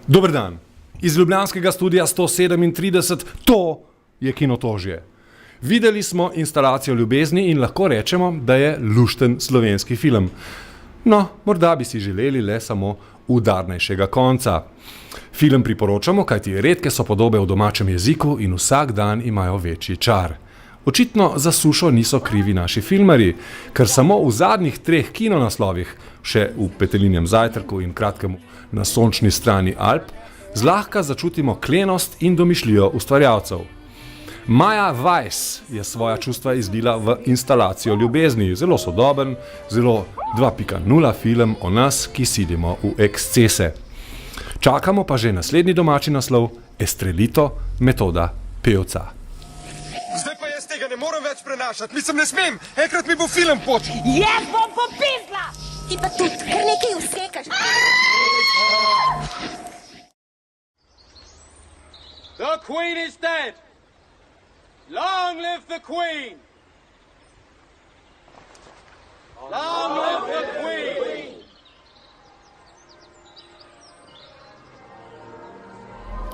Dober dan. Iz ljubljanskega studia 137, to je Kinotožje. Videli smo instalacijo ljubezni in lahko rečemo, da je lušten slovenski film. No, morda bi si želeli le samo udarnejšega konca. Film priporočamo, kajti redke so podobe v domačem jeziku in vsak dan imajo večji čar. Očitno za sušo niso krivi naši filmarji, ker samo v zadnjih 3 kinonaslovih, še v Petelinjem zajtrku in Kratkemu na sončni strani Alp, zlahka začutimo klenost in domišljijo ustvarjalcev. Maja Weiss je svoja čustva izlila v instalacijo ljubezni, zelo sodoben, zelo 2.0 film o nas, ki silimo v ekscese. Čakamo pa že naslednji domači naslov Estrelito, metoda pevca. Zdaj pa jaz tega ne morem več prenašati, mislim ne smem, enkrat mi bo film počel. Jaz bom popizdla! Ti pa tudi kar nekaj usekaš. The Queen is dead! Long live the Queen! Long live the Queen!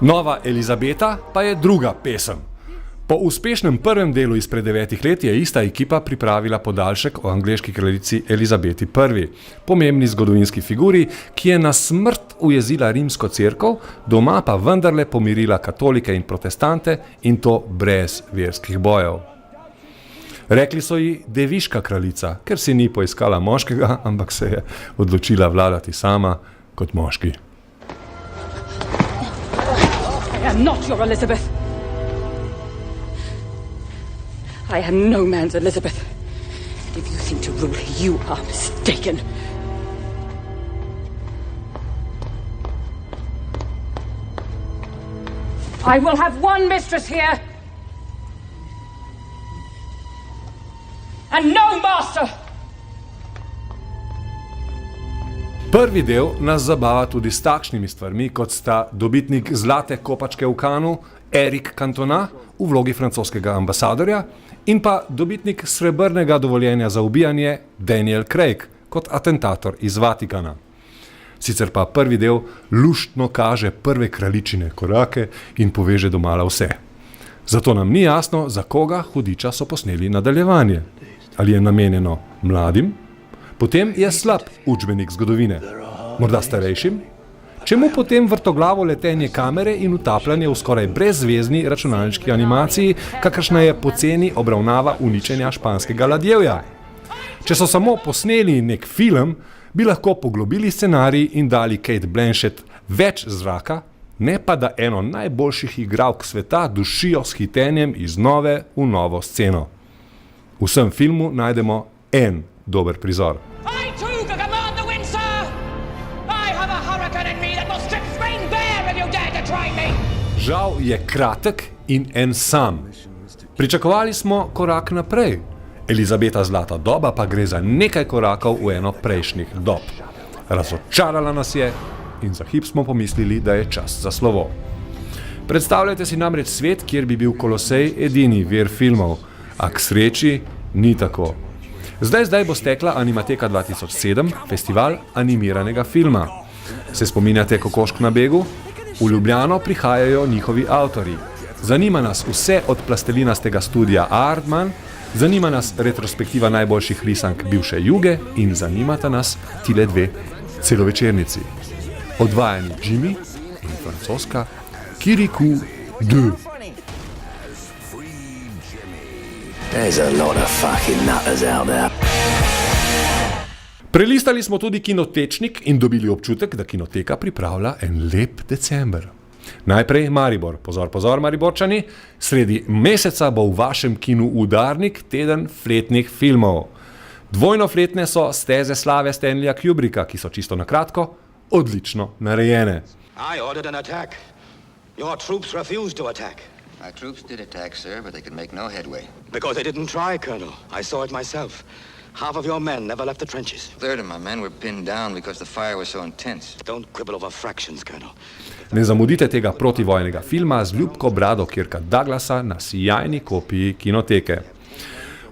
Nova Elizabeta pa je druga pesem. Po uspešnem prvem delu izpred 9 let je ista ekipa pripravila podaljšek o angleški kraljici Elizabeti I., pomembni zgodovinski figuri, ki je na smrt ujezila rimsko cerkev, doma pa vendarle pomirila katolike in protestante in to brez verskih bojev. Rekli so ji deviška kraljica, ker si ni poiskala moškega, ampak se je odločila vladati sama kot moški. I am not your Elizabeth. I am no man's Elizabeth. If you think to rule, you are mistaken. I will have one mistress here. And no master. Prvi del nas zabava tudi s takšnimi stvarmi, kot sta dobitnik zlate kopačke v Cannesu, Eric Cantona v vlogi francoskega ambasadorja in pa dobitnik srebrnega dovoljenja za ubijanje Daniel Craig kot atentator iz Vatikana. Sicer pa prvi del luštno kaže prve kraljičine korake in poveže domala vse. Zato nam ni jasno, za koga hudiča so posneli nadaljevanje. Ali je namenjeno mladim? Potem je slab učbenik zgodovine. Morda starejšim? Čemu potem vrtoglavo letenje kamere in utapljanje v skoraj brezvezni računalniški animaciji, kakršna je poceni obravnava uničenja španskega ladjevja? Če so samo posneli nek film, bi lahko poglobili scenarij in dali Kate Blanchett več zraka, ne pa da eno najboljših igralk sveta dušijo s hitenjem iz nove v novo sceno. V vsem filmu najdemo en dober prizor. I too can command the wind, sir! I have a hurricane in me that will strip Spain bare if you dare to try me! Žal je kratek in en sam. Pričakovali smo korak naprej. Elizabeta zlata doba pa gre za nekaj korakov v eno prejšnjih dob. Razočarala nas je in za hip smo pomislili, da je čas za slovo. Predstavljajte si namreč svet, kjer bi bil Kolosej edini vir filmov, a k sreči ni tako. Zdaj bo stekla Animateka 2007, festival animiranega filma. Se spominjate Kokošk na begu? V Ljubljano prihajajo njihovi avtorji. Zanima nas vse od plastelinastega studia Aardman, zanima nas retrospektiva najboljših risank bivše Juge in zanimata nas tile 2 celovečernici. Odvajani Jimmy in francoska Kirikou 2. There's a lot of fucking nutters out there. Prelistali smo tudi Kinotečnik in dobili občutek, da Kinoteka pripravlja en lep december. Najprej Maribor. Pozor, pozor, Mariborčani. Sredi meseca bo v vašem kinu Udarnik teden fletnih filmov. Dvojno fletne so Steze slave Stanleya Kubricka, ki so čisto na kratko odlično narejene. I ordered an attack. Your troops refused to attack. Our troops did attack, sir, but they could make no headway. Because they didn't try, Colonel. I saw it myself. Half of your men never left the trenches. A third of my men were pinned down because the fire was so intense. Don't quibble over fractions, Colonel. Ne zamudite tega protivojnega filma z ljubko brado Kirka Douglasa na sijajni kopiji Kinoteke.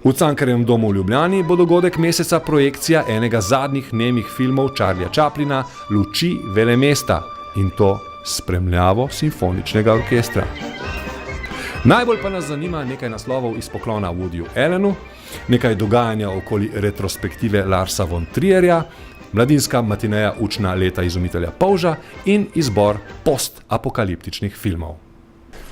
V Cankarjevem domu v Ljubljani bo dogodek meseca projekcija enega zadnjih nemih filmov Charlieja Chaplina Luči velemesta in to spremljavo simfoničnega orkestra. Najbolj pa nas zanima nekaj naslovov iz poklona Woodyju Allenu, nekaj dogajanja okoli retrospektive Larsa von Trierja, mladinska matineja Učna leta izumitelja polža in izbor postapokaliptičnih filmov.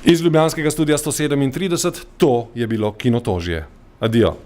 Iz ljubljanskega studia 137 to je bilo Kinotožje. Adijo.